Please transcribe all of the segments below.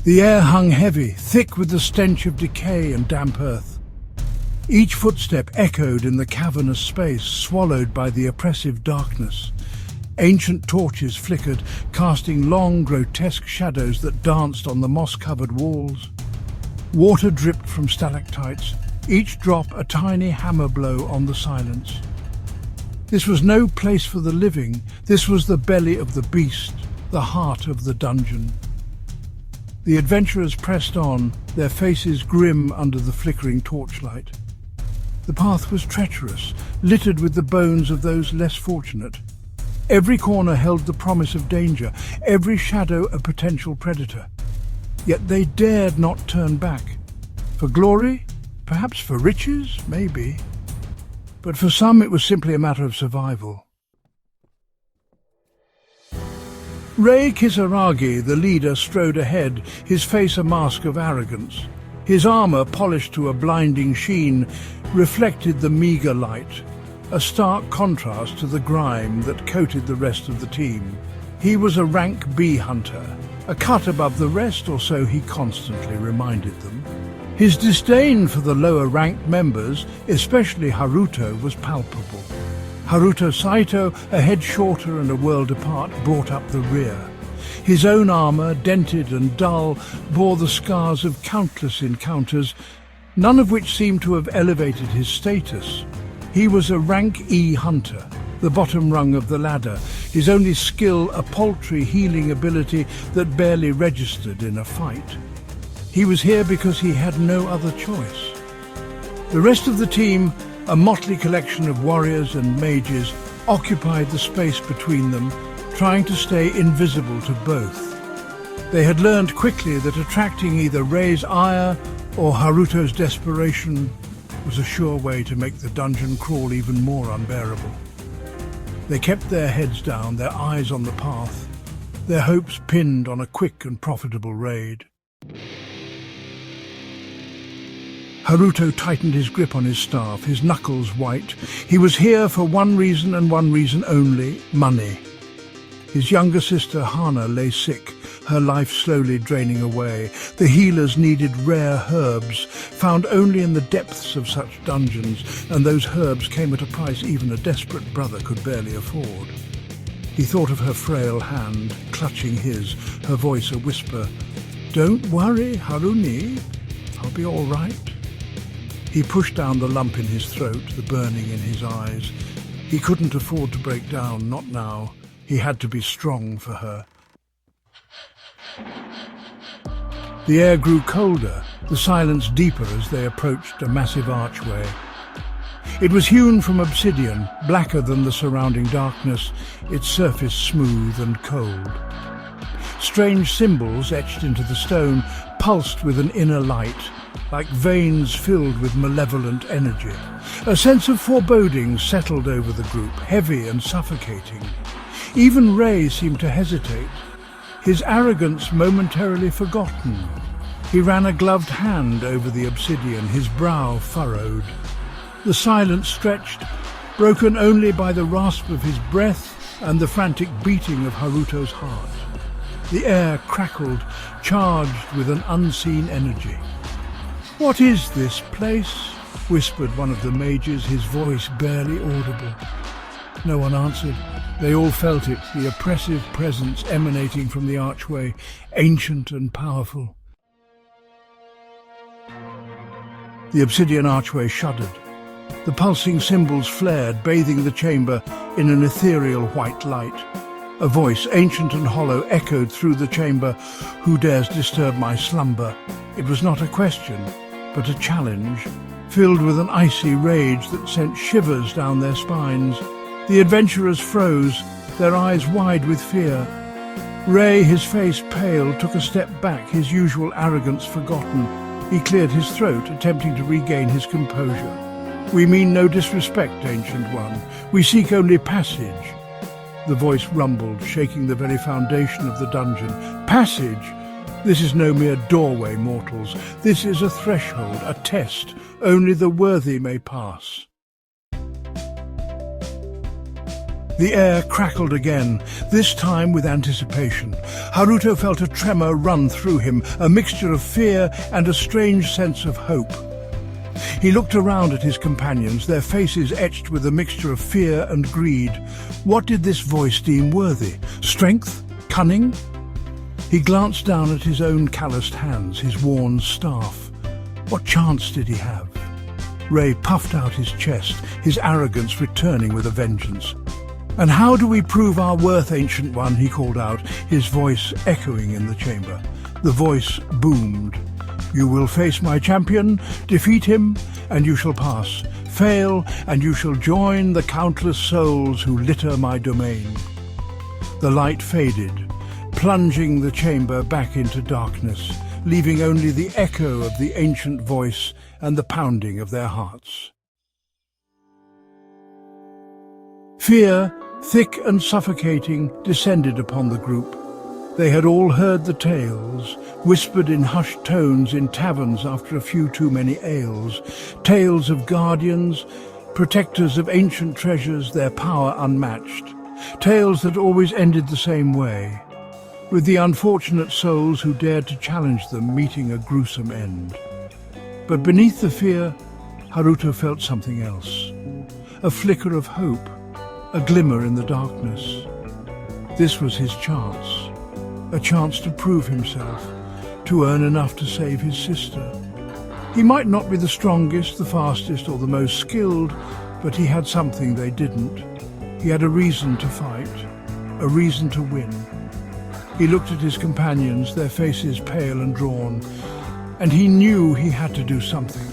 The air hung heavy, thick with the stench of decay and damp earth. Each footstep echoed in the cavernous space, swallowed by the oppressive darkness. Ancient torches flickered, casting long, grotesque shadows that danced on the moss-covered walls. Water dripped from stalactites, each drop a tiny hammer blow on the silence. This was no place for the living. This was the belly of the beast, the heart of the dungeon. The adventurers pressed on, their faces grim under the flickering torchlight. The path was treacherous, littered with the bones of those less fortunate. Every corner held the promise of danger, every shadow a potential predator. Yet they dared not turn back. For glory? Perhaps for riches? Maybe. But for some it was simply a matter of survival. Rei Kisaragi, the leader, strode ahead, his face a mask of arrogance. His armor, polished to a blinding sheen, reflected the meager light, a stark contrast to the grime that coated the rest of the team. He was a rank B hunter, a cut above the rest, or so he constantly reminded them. His disdain for the lower-ranked members, especially Haruto, was palpable. Haruto Saito, a head shorter and a world apart, brought up the rear. His own armor, dented and dull, bore the scars of countless encounters, none of which seemed to have elevated his status. He was a rank E hunter, the bottom rung of the ladder, his only skill a paltry healing ability that barely registered in a fight. He was here because he had no other choice. The rest of the team, a motley collection of warriors and mages, occupied the space between them, trying to stay invisible to both. They had learned quickly that attracting either Rei's ire or Haruto's desperation was a sure way to make the dungeon crawl even more unbearable. They kept their heads down, their eyes on the path, their hopes pinned on a quick and profitable raid. Haruto tightened his grip on his staff, his knuckles white. He was here for one reason and one reason only: money. His younger sister Hana lay sick, her life slowly draining away. The healers needed rare herbs, found only in the depths of such dungeons, and those herbs came at a price even a desperate brother could barely afford. He thought of her frail hand, clutching his, her voice a whisper. "Don't worry, Haruni, I'll be all right." He pushed down the lump in his throat, the burning in his eyes. He couldn't afford to break down, not now. He had to be strong for her. The air grew colder, the silence deeper as they approached a massive archway. It was hewn from obsidian, blacker than the surrounding darkness, its surface smooth and cold. Strange symbols etched into the stone pulsed with an inner light, like veins filled with malevolent energy. A sense of foreboding settled over the group, heavy and suffocating. Even Rei seemed to hesitate, his arrogance momentarily forgotten. He ran a gloved hand over the obsidian, his brow furrowed. The silence stretched, broken only by the rasp of his breath and the frantic beating of Haruto's heart. The air crackled, charged with an unseen energy. "What is this place?" whispered one of the mages, his voice barely audible. No one answered. They all felt it, the oppressive presence emanating from the archway, ancient and powerful. The obsidian archway shuddered. The pulsing symbols flared, bathing the chamber in an ethereal white light. A voice, ancient and hollow, echoed through the chamber. "Who dares disturb my slumber?" It was not a question, but a challenge, filled with an icy rage that sent shivers down their spines. The adventurers froze, their eyes wide with fear. Rei, his face pale, took a step back, his usual arrogance forgotten. He cleared his throat, attempting to regain his composure. "We mean no disrespect, Ancient One. We seek only passage." The voice rumbled, shaking the very foundation of the dungeon. "Passage? This is no mere doorway, mortals. This is a threshold, a test. Only the worthy may pass." The air crackled again, this time with anticipation. Haruto felt a tremor run through him, a mixture of fear and a strange sense of hope. He looked around at his companions, their faces etched with a mixture of fear and greed. What did this voice deem worthy? Strength? Cunning? He glanced down at his own calloused hands, his worn staff. What chance did he have? Rei puffed out his chest, his arrogance returning with a vengeance. "And how do we prove our worth, Ancient One?" he called out, his voice echoing in the chamber. The voice boomed. "You will face my champion, defeat him, and you shall pass. Fail, and you shall join the countless souls who litter my domain." The light faded, plunging the chamber back into darkness, leaving only the echo of the ancient voice and the pounding of their hearts. Fear, thick and suffocating, descended upon the group. They had all heard the tales, whispered in hushed tones in taverns after a few too many ales, tales of guardians, protectors of ancient treasures, their power unmatched, tales that always ended the same way, with the unfortunate souls who dared to challenge them meeting a gruesome end. But beneath the fear, Haruto felt something else, a flicker of hope, a glimmer in the darkness. This was his chance, a chance to prove himself, to earn enough to save his sister. He might not be the strongest, the fastest, or the most skilled, but he had something they didn't. He had a reason to fight, a reason to win. He looked at his companions, their faces pale and drawn, and he knew he had to do something.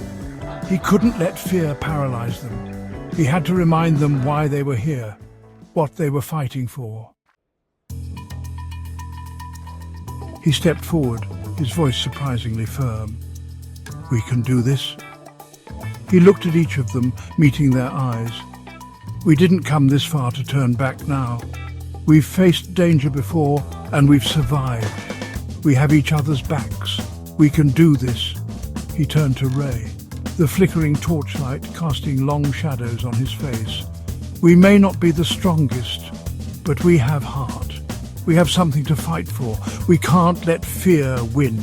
He couldn't let fear paralyze them. He had to remind them why they were here, what they were fighting for. He stepped forward, his voice surprisingly firm. "We can do this." He looked at each of them, meeting their eyes. "We didn't come this far to turn back now. We've faced danger before, and we've survived. We have each other's backs. We can do this." He turned to Rei, the flickering torchlight casting long shadows on his face. "We may not be the strongest, but we have heart. We have something to fight for. We can't let fear win."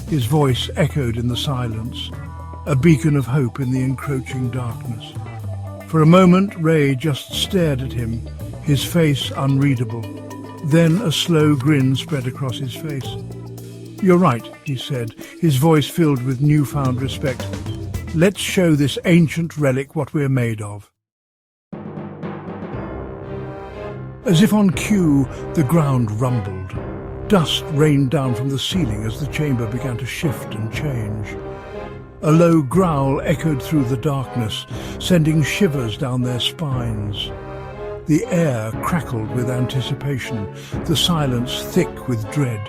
His voice echoed in the silence, a beacon of hope in the encroaching darkness. For a moment, Rei just stared at him, his face unreadable. Then a slow grin spread across his face. "You're right," he said, his voice filled with newfound respect. "Let's show this ancient relic what we're made of." As if on cue, the ground rumbled. Dust rained down from the ceiling as the chamber began to shift and change. A low growl echoed through the darkness, sending shivers down their spines. The air crackled with anticipation, the silence thick with dread.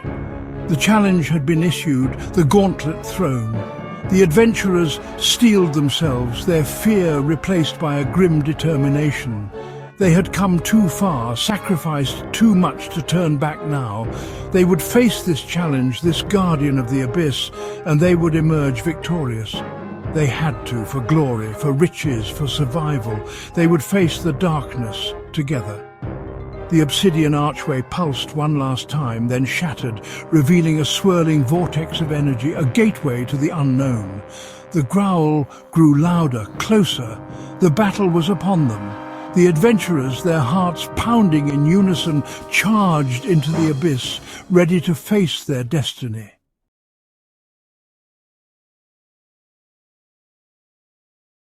The challenge had been issued, the gauntlet thrown. The adventurers steeled themselves, their fear replaced by a grim determination. They had come too far, sacrificed too much to turn back now. They would face this challenge, this guardian of the abyss, and they would emerge victorious. They had to, for glory, for riches, for survival. They would face the darkness together. The obsidian archway pulsed one last time, then shattered, revealing a swirling vortex of energy, a gateway to the unknown. The growl grew louder, closer. The battle was upon them. The adventurers, their hearts pounding in unison, charged into the abyss, ready to face their destiny.